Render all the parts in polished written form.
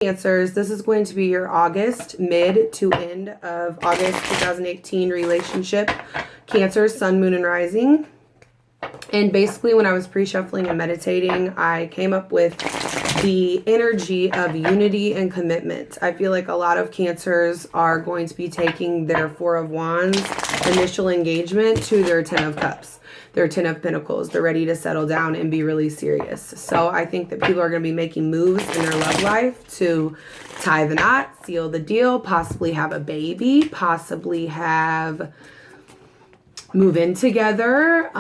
Cancers, this is going to be your August, mid to end of August 2018 relationship. Cancer, sun, moon, and rising. And basically when I was pre-shuffling and meditating, I came up with the energy of unity and commitment. I feel like a lot of Cancers are going to be taking their Four of Wands initial engagement to their Ten of Cups, their Ten of Pentacles. They're ready to settle down and be really serious. So I think that people are going to be making moves in their love life to tie the knot, seal the deal, possibly have a baby, possibly move in together,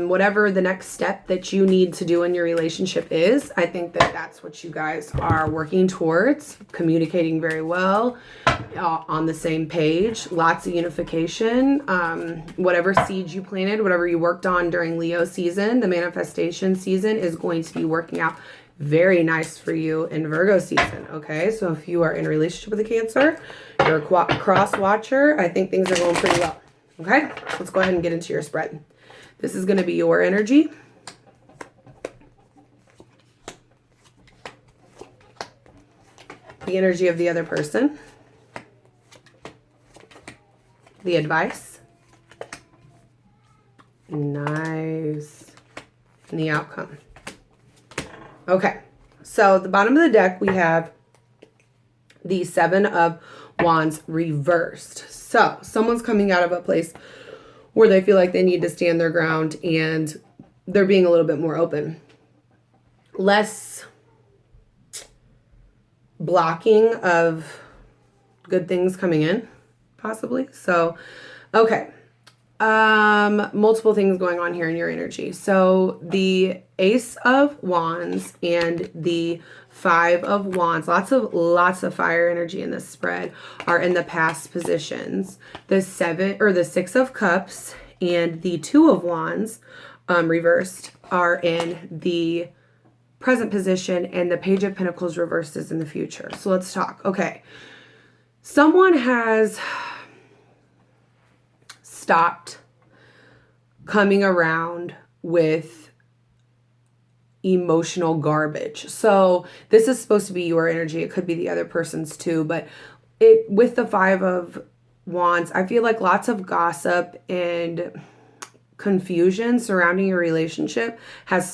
whatever the next step that you need to do in your relationship is. I think that that's what you guys are working towards, communicating very well, on the same page, lots of unification. Whatever seeds you planted, whatever you worked on during Leo season, the manifestation season is going to be working out very nice for you in Virgo season. Okay, so if you are in a relationship with a Cancer, you're a cross watcher, I think things are going pretty well. Okay, let's go ahead and get into your spread. This is going to be your energy. The energy of the other person. The advice. Nice. And the outcome. Okay, so at the bottom of the deck, we have the Seven of Wands reversed. So someone's coming out of a place where they feel like they need to stand their ground and they're being a little bit more open. Less blocking of good things coming in, possibly. So, okay. Multiple things going on here in your energy. So the Ace of Wands and the Five of Wands, lots of fire energy in this spread, are in the past positions. The Six of Cups and the Two of Wands, reversed, are in the present position, and the Page of Pentacles reversed is in the future. So let's talk. Okay. Someone has stopped coming around with emotional garbage. So this is supposed to be your energy. It could be the other person's too, but with the Five of Wands, I feel like lots of gossip and confusion surrounding your relationship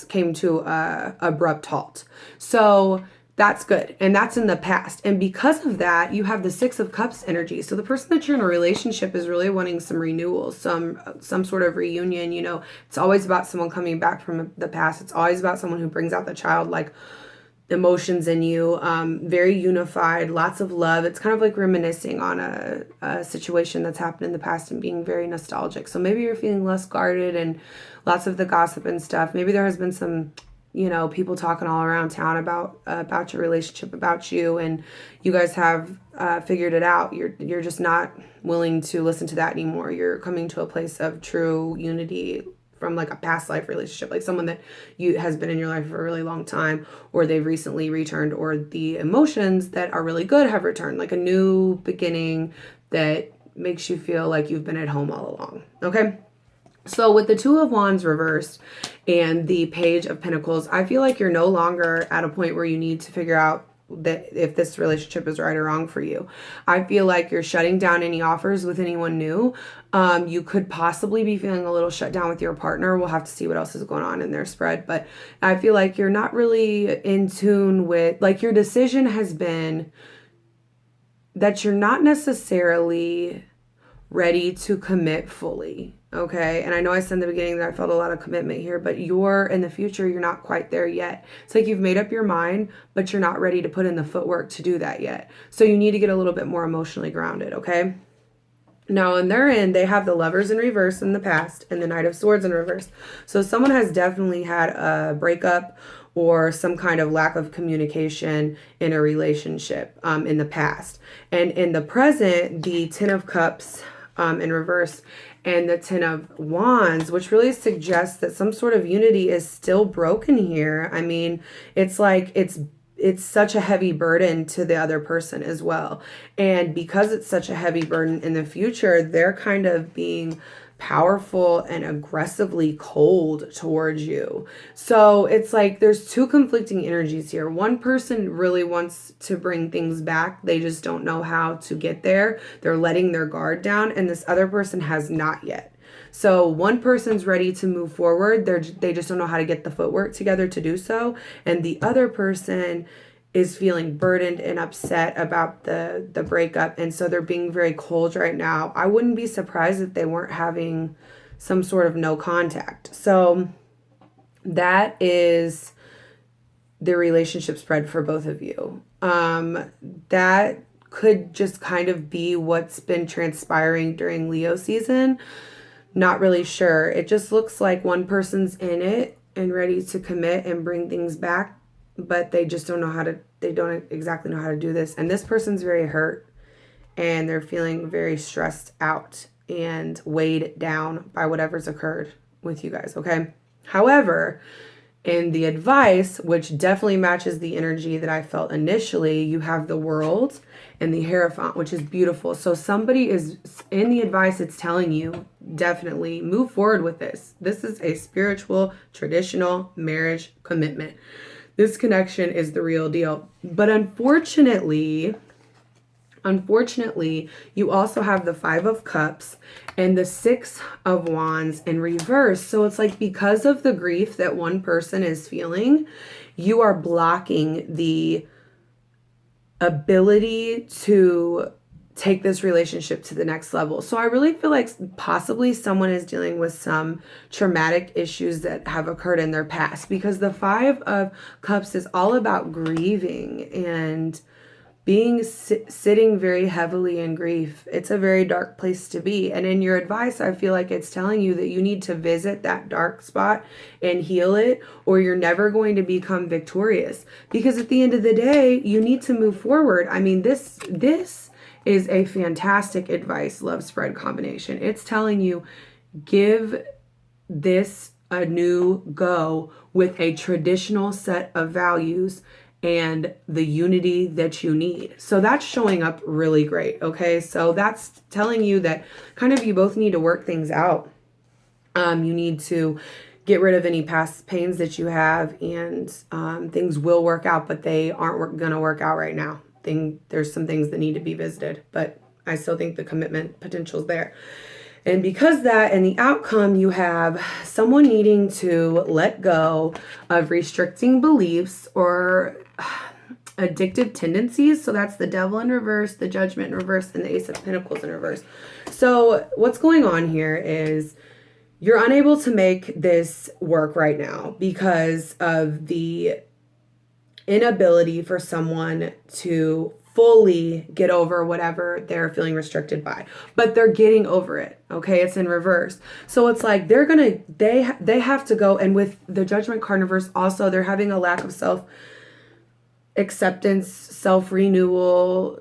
came to a abrupt halt. So that's good. And that's in the past. And because of that, you have the Six of Cups energy. So the person that you're in a relationship is really wanting some renewal, some sort of reunion. You know, it's always about someone coming back from the past. It's always about someone who brings out the childlike emotions in you. Very unified, lots of love. It's kind of like reminiscing on a situation that's happened in the past and being very nostalgic. So maybe you're feeling less guarded and lots of the gossip and stuff. Maybe there has been some, people talking all around town about your relationship, about you, and you guys have figured it out. You're just not willing to listen to that anymore. You're coming to a place of true unity from like a past life relationship, like someone that has been in your life for a really long time, or they've recently returned, or the emotions that are really good have returned, like a new beginning that makes you feel like you've been at home all along. Okay. So with the Two of Wands reversed and the Page of Pentacles, I feel like you're no longer at a point where you need to figure out that if this relationship is right or wrong for you. I feel like you're shutting down any offers with anyone new. You could possibly be feeling a little shut down with your partner. We'll have to see what else is going on in their spread. But I feel like you're not really in tune with, like, your decision has been that you're not necessarily ready to commit fully. Okay. And I know I said in the beginning that I felt a lot of commitment here, but in the future, you're not quite there yet. It's like you've made up your mind, but you're not ready to put in the footwork to do that yet. So you need to get a little bit more emotionally grounded. Okay. Now on their end, they have the Lovers in reverse in the past and the Knight of Swords in reverse. So someone has definitely had a breakup or some kind of lack of communication in a relationship in the past. And in the present, the Ten of Cups in reverse and the Ten of Wands, which really suggests that some sort of unity is still broken here. I mean, it's like it's such a heavy burden to the other person as well. And because it's such a heavy burden in the future, they're kind of being powerful and aggressively cold towards you. So it's like there's two conflicting energies here. One person really wants to bring things back. They just don't know how to get there. They're letting their guard down, and this other person has not yet. So one person's ready to move forward. They just don't know how to get the footwork together to do so. And the other person is feeling burdened and upset about the breakup, and so they're being very cold right now. I wouldn't be surprised if they weren't having some sort of no contact. So that is the relationship spread for both of you. That could just kind of be what's been transpiring during Leo season. Not really sure. It just looks like one person's in it and ready to commit and bring things back, but they just don't know how to, they don't exactly know how to do this. And this person's very hurt, and they're feeling very stressed out and weighed down by whatever's occurred with you guys, okay? However, in the advice, which definitely matches the energy that I felt initially, you have the World and the Hierophant, which is beautiful. So somebody is, in the advice, it's telling you, definitely move forward with this. This is a spiritual, traditional marriage commitment. This connection is the real deal. But unfortunately, you also have the Five of Cups and the Six of Wands in reverse. So it's like, because of the grief that one person is feeling, you are blocking the ability to take this relationship to the next level. So I really feel like possibly someone is dealing with some traumatic issues that have occurred in their past, because the Five of Cups is all about grieving and being sitting very heavily in grief. It's a very dark place to be. And in your advice, I feel like it's telling you that you need to visit that dark spot and heal it, or you're never going to become victorious. Because at the end of the day, you need to move forward. I mean, this is a fantastic advice love spread combination. It's telling you, give this a new go with a traditional set of values and the unity that you need. So that's showing up really great, okay? So that's telling you that kind of you both need to work things out. You need to get rid of any past pains that you have, and things will work out, but they aren't going to work out right now. There's some things that need to be visited, but I still think the commitment potential is there. And because that, and the outcome, you have someone needing to let go of restricting beliefs or addictive tendencies. So that's the Devil in reverse, the Judgment in reverse, and the Ace of Pentacles in reverse. So what's going on here is you're unable to make this work right now because of the inability for someone to fully get over whatever they're feeling restricted by, but they're getting over it. Okay, it's in reverse. So it's like they have to go, and with the Judgment card in reverse, also they're having a lack of self acceptance, self renewal,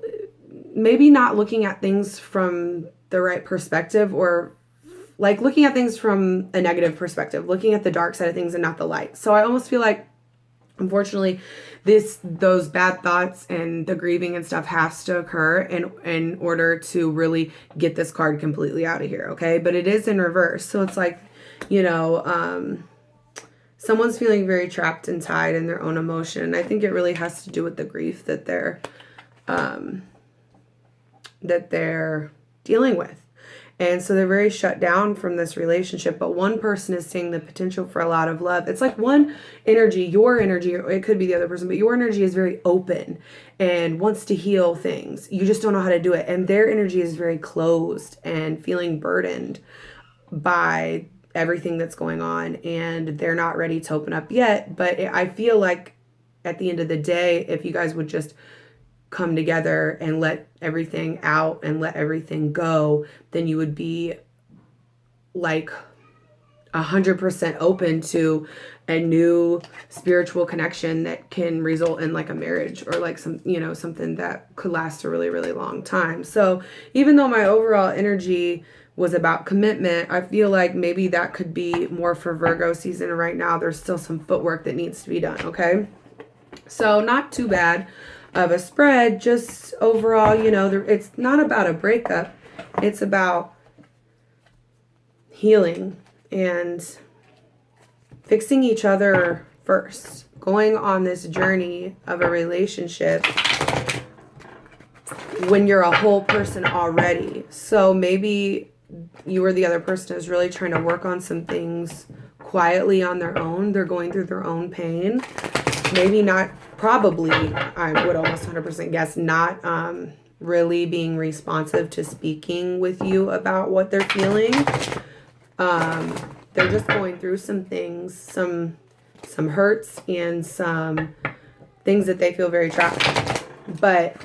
maybe not looking at things from the right perspective, or like looking at things from a negative perspective, looking at the dark side of things and not the light. So I almost feel like, unfortunately, those bad thoughts and the grieving and stuff has to occur in order to really get this card completely out of here, okay? But it is in reverse. So it's like, someone's feeling very trapped and tied in their own emotion. And I think it really has to do with the grief that they're dealing with. And so they're very shut down from this relationship, but one person is seeing the potential for a lot of love. It's like one energy, your energy, or it could be the other person, but your energy is very open and wants to heal things. You just don't know how to do it. And their energy is very closed and feeling burdened by everything that's going on, and they're not ready to open up yet. But I feel like at the end of the day, if you guys would just come together and let everything out and let everything go, then you would be like 100% open to a new spiritual connection that can result in like a marriage, or like something that could last a really, really long time. So even though my overall energy was about commitment, I feel like maybe that could be more for Virgo season. Right now, there's still some footwork that needs to be done, okay? So not too bad of a spread, just overall, it's not about a breakup. It's about healing and fixing each other first, going on this journey of a relationship when you're a whole person already. So maybe you or the other person is really trying to work on some things quietly on their own. They're going through their own pain. Maybe not, probably, I would almost 100% guess, not really being responsive to speaking with you about what they're feeling. They're just going through some things, some hurts and some things that they feel very trapped. But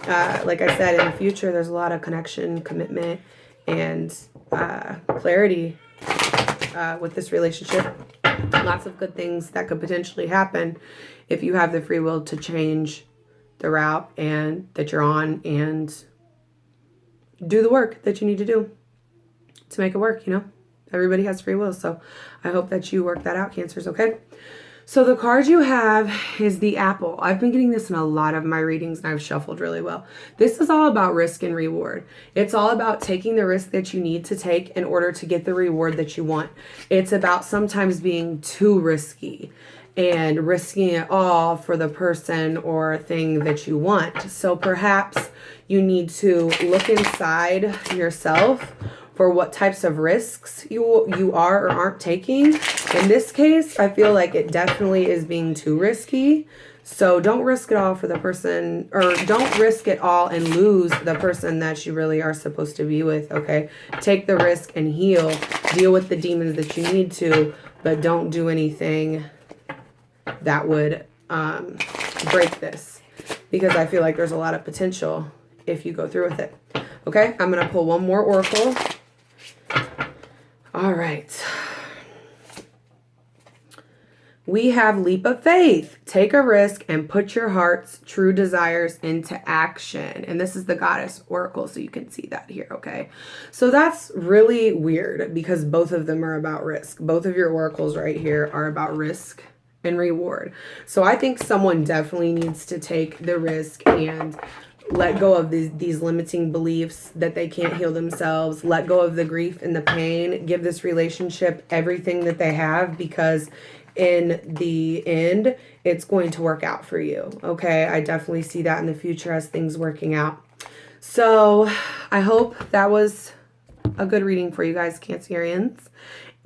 like I said, in the future, there's a lot of connection, commitment, and clarity with this relationship. Lots of good things that could potentially happen if you have the free will to change the route and that you're on and do the work that you need to do to make it work, you know? Everybody has free will, so I hope that you work that out, Cancers, okay? So the card you have is the Apple. I've been getting this in a lot of my readings and I've shuffled really well. This is all about risk and reward. It's all about taking the risk that you need to take in order to get the reward that you want. It's about sometimes being too risky and risking it all for the person or thing that you want. So perhaps you need to look inside yourself for what types of risks you are or aren't taking. In this case, I feel like it definitely is being too risky. So don't risk it all for the person, or don't risk it all and lose the person that you really are supposed to be with, okay? Take the risk and heal. Deal with the demons that you need to, but don't do anything that would break this, because I feel like there's a lot of potential if you go through with it. Okay, I'm going to pull one more oracle. All right. We have leap of faith. Take a risk and put your heart's true desires into action. And this is the goddess oracle, so you can see that here, okay? So that's really weird because both of them are about risk. Both of your oracles right here are about risk and reward. So I think someone definitely needs to take the risk and let go of these limiting beliefs that they can't heal themselves. Let go of the grief and the pain. Give this relationship everything that they have, because in the end, it's going to work out for you. Okay, I definitely see that in the future as things working out. So I hope that was a good reading for you guys, Cancerians.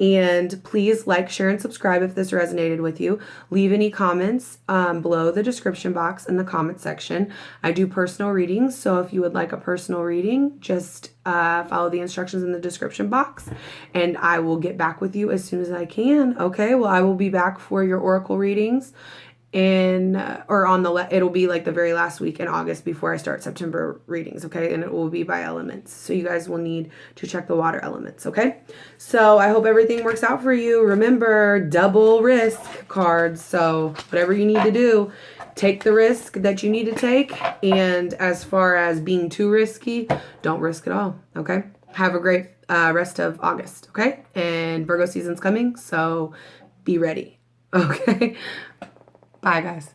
And please like, share, and subscribe if this resonated with you. Leave any comments below the description box in the comment section. I do personal readings, so if you would like a personal reading, just follow the instructions in the description box, and I will get back with you as soon as I can. Okay, well, I will be back for your oracle readings it'll be like the very last week in August before I start September readings, okay? And it will be by elements. So you guys will need to check the water elements, okay? So I hope everything works out for you. Remember, double risk cards. So whatever you need to do, take the risk that you need to take. And as far as being too risky, don't risk it all, okay? Have a great rest of August, okay? And Virgo season's coming, so be ready, okay? Bye, guys.